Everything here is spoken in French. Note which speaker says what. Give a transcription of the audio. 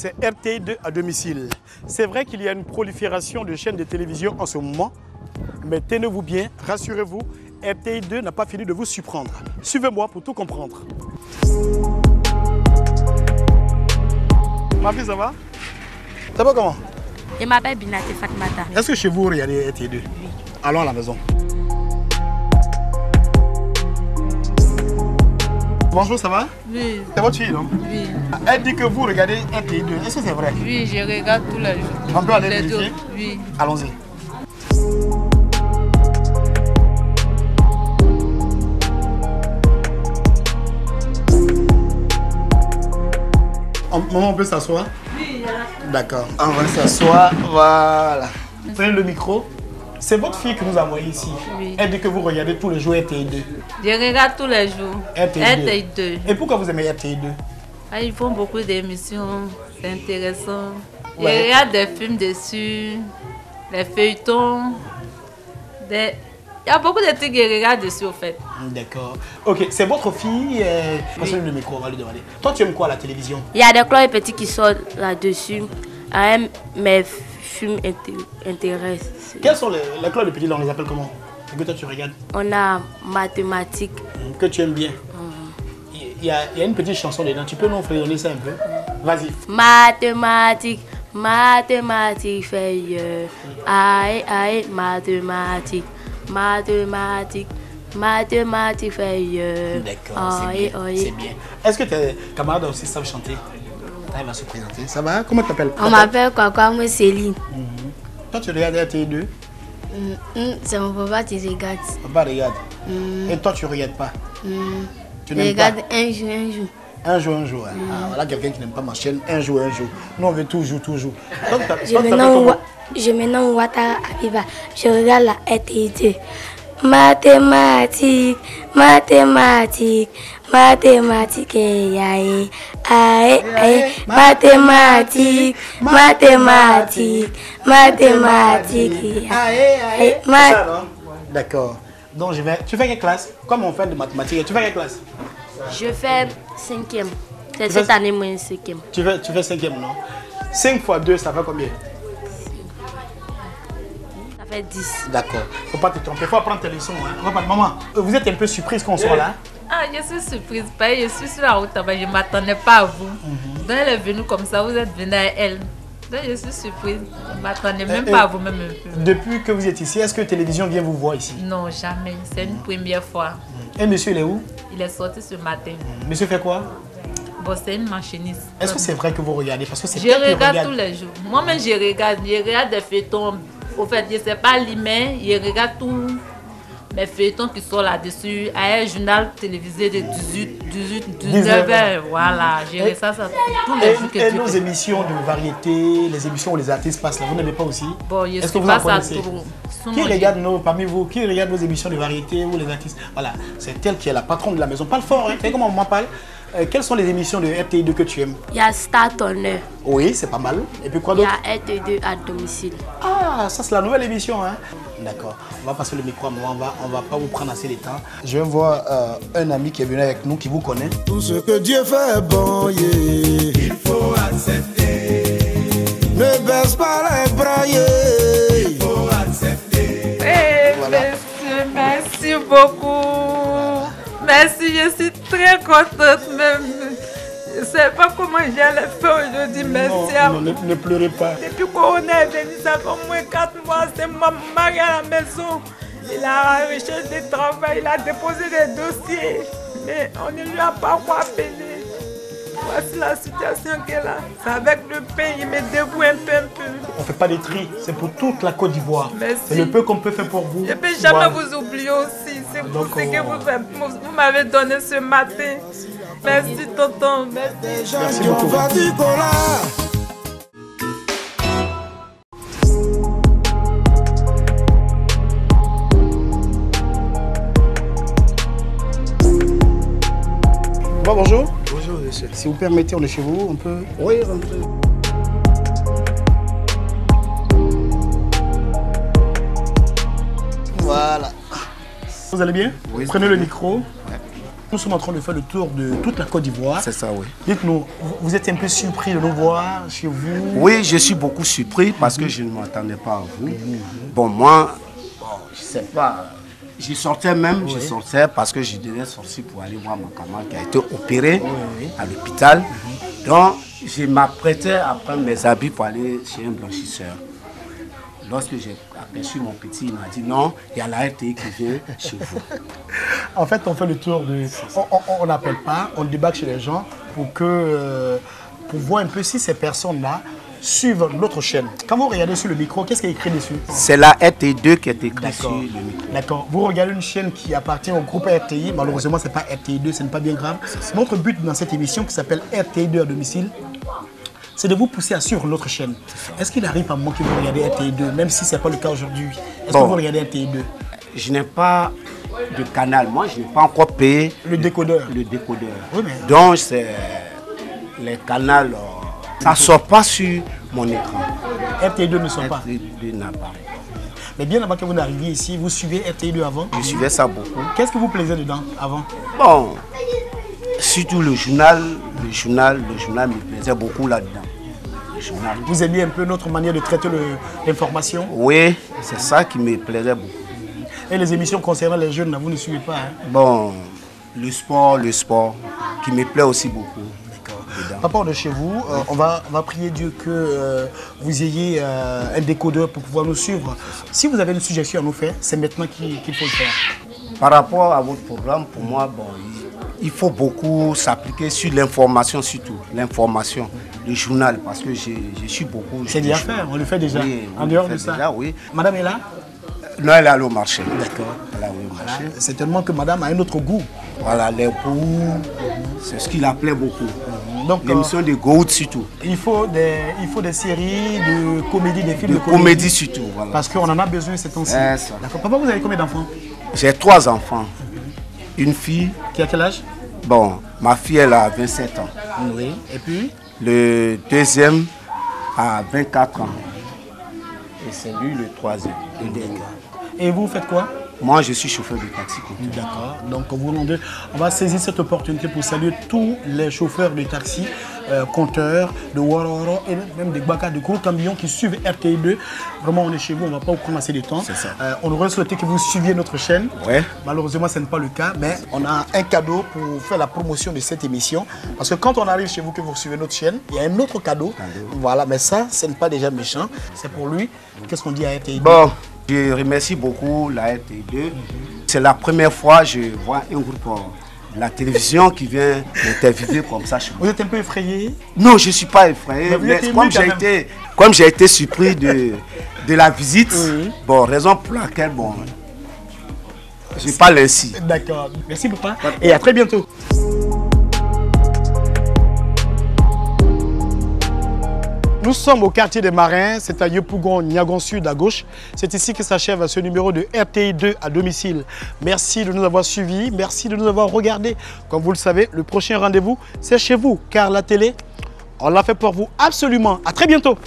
Speaker 1: c'est RTI2 à domicile. C'est vrai qu'il y a une prolifération de chaînes de télévision en ce moment, mais tenez-vous bien, rassurez-vous, RTI2 n'a pas fini de vous surprendre. Suivez-moi pour tout comprendre. Ma fille, ça va? Ça va comment?
Speaker 2: Je m'appelle Binate Fatmata.
Speaker 1: Est-ce que chez vous, vous regardez RTI2? Oui. Allons à la maison. Bonjour, ça va?
Speaker 3: Oui.
Speaker 1: C'est votre fille, non?
Speaker 3: Oui.
Speaker 1: Elle dit que vous regardez RTI2. Est-ce que c'est vrai?
Speaker 3: Oui, je regarde tous les jours.
Speaker 1: On peut aller vérifier?
Speaker 3: Oui.
Speaker 1: Allons-y. Maman, on peut s'asseoir?
Speaker 3: Oui,
Speaker 1: d'accord. On va s'asseoir. Voilà. Prenez le micro. C'est votre fille qui nous a envoyé ici.
Speaker 3: Oui.
Speaker 1: Elle dit que vous regardez tous les jours RTI2.
Speaker 3: je regarde tous les jours.
Speaker 1: RTI2. Et pourquoi vous aimez RTI2?
Speaker 3: Ah, ils font beaucoup d'émissions, c'est intéressant.
Speaker 1: Ouais.
Speaker 3: Je regarde des films dessus, les feuilletons. Il y a beaucoup de trucs que je regarde dessus, au fait.
Speaker 1: D'accord. Ok, c'est votre fille. Passez le micro, on va lui demander. Toi, tu aimes quoi à la télévision?
Speaker 2: Il y a des clubs petits qui sortent là-dessus. Mes films intéressent.
Speaker 1: Quels sont les clubs de petits, on les appelle comment? Et que toi, tu regardes?
Speaker 2: On a mathématiques.
Speaker 1: Que tu aimes bien. Il y a une petite chanson dedans. Tu peux nous fredonner ça un peu? Vas-y.
Speaker 2: Mathématiques, mathématiques, feuille. Aïe, aïe, mathématiques, mathématiques, mathématiques, feuille.
Speaker 1: D'accord, c'est bien. Est-ce que tes camarades aussi savent chanter? Elle va se présenter. Ça va? Comment tu t'appelles?
Speaker 2: On m'appelle Kwakwa, moi Céline.
Speaker 1: Toi, tu regardes RTI2?
Speaker 2: C'est mon papa qui regarde.
Speaker 1: Papa regarde. Et toi, tu ne regardes pas? Tu
Speaker 2: Je regarde un jour, un jour.
Speaker 1: Un jour, un jour. Hein. Ah, voilà quelqu'un qui n'aime pas ma chaîne. Un jour, un jour. Nous, on veut toujours, toujours. Donc,
Speaker 2: Je me nomme Ouattara Abiba. Je regarde la RTI2. Mathématiques, mathématiques, mathématiques, aïe, aïe, aïe, mathématiques, mathématiques, mathématiques, aïe,
Speaker 1: d'accord. Donc, je vais. Tu fais quelle classe? Comme on fait de mathématiques, tu fais quelle classe?
Speaker 2: Je fais 5e. C'est cette année, moi, 5e.
Speaker 1: Tu fais 5e, non? 5 fois 2, ça fait combien?
Speaker 2: Ça fait 10.
Speaker 1: D'accord. Faut pas te tromper, faut apprendre tes leçons. Hein. Maman, vous êtes un peu surprise qu'on soit là?
Speaker 3: Ah, je suis surprise. Je suis sur la route, je ne m'attendais pas à vous. Donc, elle est venue comme ça, vous êtes venue à elle. Donc, je suis surprise. Je ne m'attendais même pas à vous-même un peu.
Speaker 1: Depuis que vous êtes ici, est-ce que la télévision vient vous voir ici?
Speaker 3: Non, jamais. C'est une première fois.
Speaker 1: Et monsieur, il est où?
Speaker 3: Il est sorti ce matin.
Speaker 1: Monsieur fait quoi?
Speaker 3: Bon, c'est une machiniste.
Speaker 1: Est-ce que c'est vrai que vous regardez? Parce que c'est
Speaker 3: je regarde tous les jours. Moi-même, je regarde des feuilletons. Au fait, je ne sais pas lire, mais je regarde tous mes feuilletons qui sont là-dessus. À un journal télévisé de 19 heures. Voilà, je regarde ça tous les jours.
Speaker 1: Et nos émissions de variété, les émissions où les artistes passent là, vous n'aimez pas aussi?
Speaker 3: Bon, je ne sais pas ça trop.
Speaker 1: Qui regarde parmi vous, qui regarde nos émissions de variété ou les artistes? Voilà, c'est elle qui est la patronne de la maison. Parle fort, hein. Tu sais comment on m'en parle? Quelles sont les émissions de RTI2 que tu aimes?
Speaker 2: Il y a Star Tourneur.
Speaker 1: Oui, c'est pas mal. Et puis quoi d'autre?
Speaker 2: Il y a RTI2 à domicile.
Speaker 1: Ah, ça c'est la nouvelle émission, hein? D'accord. On va passer le micro à moi, on va pas vous prendre assez de temps. Je vais voir un ami qui est venu avec nous, qui vous connaît.
Speaker 4: Tout ce que Dieu fait est bon, yeah. Il faut accepter. Ne baisse pas les bras, yeah. Il faut accepter.
Speaker 3: Voilà. Merci beaucoup. Merci, je suis très contente même. Je ne sais pas comment j'allais faire aujourd'hui. Merci à vous.
Speaker 1: Ne pleurez pas.
Speaker 3: Depuis qu'on est venu, ça fait au moins 4 mois. C'est mon mari à la maison. Il a recherché du travail, il a déposé des dossiers. Mais on ne lui a pas encore appelé. Voici la situation qu'elle a. C'est avec le pain, il me débrouille un peu.
Speaker 1: On ne fait pas de tri, c'est pour toute la Côte d'Ivoire. C'est le peu qu'on peut faire pour vous.
Speaker 3: Je ne peux jamais vous oublier aussi. C'est pour ce que vous m'avez donné ce matin. Merci, tonton.
Speaker 1: Merci beaucoup. Bonjour.
Speaker 4: Bonjour, monsieur.
Speaker 1: Si vous permettez, on est chez vous, on peut...
Speaker 4: Oui, rentrez.
Speaker 1: Voilà. Vous allez bien?
Speaker 4: Oui.
Speaker 1: Prenez le micro.
Speaker 4: Ouais.
Speaker 1: Nous sommes en train de faire le tour de toute la Côte d'Ivoire.
Speaker 5: C'est ça, oui.
Speaker 1: Dites-nous, vous êtes un peu surpris de nous voir chez vous?
Speaker 5: Oui, je suis beaucoup surpris parce que je ne m'attendais pas à vous. Bon, moi, je sais pas. Je sortais parce que je devais sortir pour aller voir ma camarade qui a été opérée à l'hôpital. Donc, je m'apprêtais à prendre mes habits pour aller chez un blanchisseur. Lorsque j'ai aperçu mon petit, il m'a dit non, il y a la RTI qui vient chez vous.
Speaker 1: En fait, on fait le tour de... On n'appelle pas, on débarque chez les gens pour voir un peu si ces personnes-là suivent notre chaîne. Quand vous regardez sur le micro, qu'est-ce qui est écrit dessus?
Speaker 5: C'est la RTI2 qui est écrit sur le micro.
Speaker 1: D'accord. Vous regardez une chaîne qui appartient au groupe RTI. Malheureusement, ce n'est pas RTI2, ce n'est pas bien grave. Notre but dans cette émission qui s'appelle RTI2 à domicile, c'est de vous pousser à suivre notre chaîne. Est-ce qu'il arrive à moi que vous regardez RTI2, même si ce n'est pas le cas aujourd'hui? Est-ce que vous regardez RTI2?
Speaker 5: Je n'ai pas de canal. Moi, je n'ai pas encore payé
Speaker 1: le décodeur.
Speaker 5: Le décodeur.
Speaker 1: Oui, mais...
Speaker 5: Donc, c'est les canaux. Ça ne sort pas sur mon écran.
Speaker 1: RTI2 ne sort pas.
Speaker 5: RTI2 n'a pas.
Speaker 1: Mais bien avant que vous n'arriviez ici, vous suivez RTI2 avant?
Speaker 5: Je suivais ça beaucoup.
Speaker 1: Qu'est-ce que vous plaisait dedans avant?
Speaker 5: Bon, surtout le journal me plaisait beaucoup là-dedans.
Speaker 1: Vous aimiez un peu notre manière de traiter l'information?
Speaker 5: Oui, c'est ça qui me plaisait beaucoup.
Speaker 1: Et les émissions concernant les jeunes, vous ne suivez pas, hein?
Speaker 5: Bon, le sport, qui me plaît aussi beaucoup.
Speaker 1: Papa, on est chez vous. On va prier Dieu que vous ayez un décodeur pour pouvoir nous suivre. Si vous avez une suggestion à nous faire, c'est maintenant qu'il faut le faire.
Speaker 5: Par rapport à votre programme, pour moi, bon, il faut beaucoup s'appliquer sur l'information surtout. L'information, le journal, parce que je suis beaucoup...
Speaker 1: C'est déjà fait, on le fait déjà.
Speaker 5: Oui,
Speaker 1: en dehors de ça.
Speaker 5: Déjà, oui.
Speaker 1: Madame est là?
Speaker 5: Non, elle est allée au marché.
Speaker 1: D'accord.
Speaker 5: Elle est allée au marché.
Speaker 1: Voilà. C'est tellement que madame a un autre goût.
Speaker 5: Voilà, les goûts, c'est ce qui la plaît beaucoup.
Speaker 1: Donc,
Speaker 5: l'émission de Goud surtout.
Speaker 1: Il faut des séries, de comédie, des films
Speaker 5: de comédie surtout. Voilà.
Speaker 1: Parce qu'on en a besoin ces temps-ci. D'accord. Papa, vous avez combien d'enfants?
Speaker 5: J'ai 3 enfants. Une fille.
Speaker 1: Qui a quel âge?
Speaker 5: Bon, ma fille, elle a 27 ans.
Speaker 1: Oui. Et puis?
Speaker 5: Le deuxième a 24 ans. Et c'est lui le troisième.
Speaker 1: Et vous faites quoi?
Speaker 5: Moi, je suis chauffeur de taxi.
Speaker 1: D'accord. Donc, on va saisir cette opportunité pour saluer tous les chauffeurs de taxi, compteurs, de Waroro et même des Baka, de gros camions qui suivent RTI2. Vraiment, on est chez vous, on ne va pas vous prendre assez de temps.
Speaker 5: C'est ça.
Speaker 1: On aurait souhaité que vous suiviez notre chaîne.
Speaker 5: Ouais.
Speaker 1: Malheureusement, ce n'est pas le cas, mais on a un cadeau pour faire la promotion de cette émission. Parce que quand on arrive chez vous, que vous suivez notre chaîne, il y a un autre cadeau. Voilà, mais ça, ce n'est pas déjà méchant. C'est pour lui. Qu'est-ce qu'on dit à RTI2?
Speaker 5: Bon. Je remercie beaucoup la RTI2. C'est la première fois que je vois un groupe de la télévision qui vient m'interviewer comme ça.
Speaker 1: Vous êtes un peu effrayé?
Speaker 5: Non, je ne suis pas effrayé. Mais comme j'ai été surpris de la visite, bon, raison pour laquelle bon, je parle ainsi. D'accord.
Speaker 1: Merci papa. Et à très bientôt. Nous sommes au quartier des Marins, c'est à Yopougon, Niagon Sud à gauche. C'est ici que s'achève ce numéro de RTI2 à domicile. Merci de nous avoir suivis, merci de nous avoir regardés. Comme vous le savez, le prochain rendez-vous, c'est chez vous, car la télé, on l'a fait pour vous absolument. À très bientôt.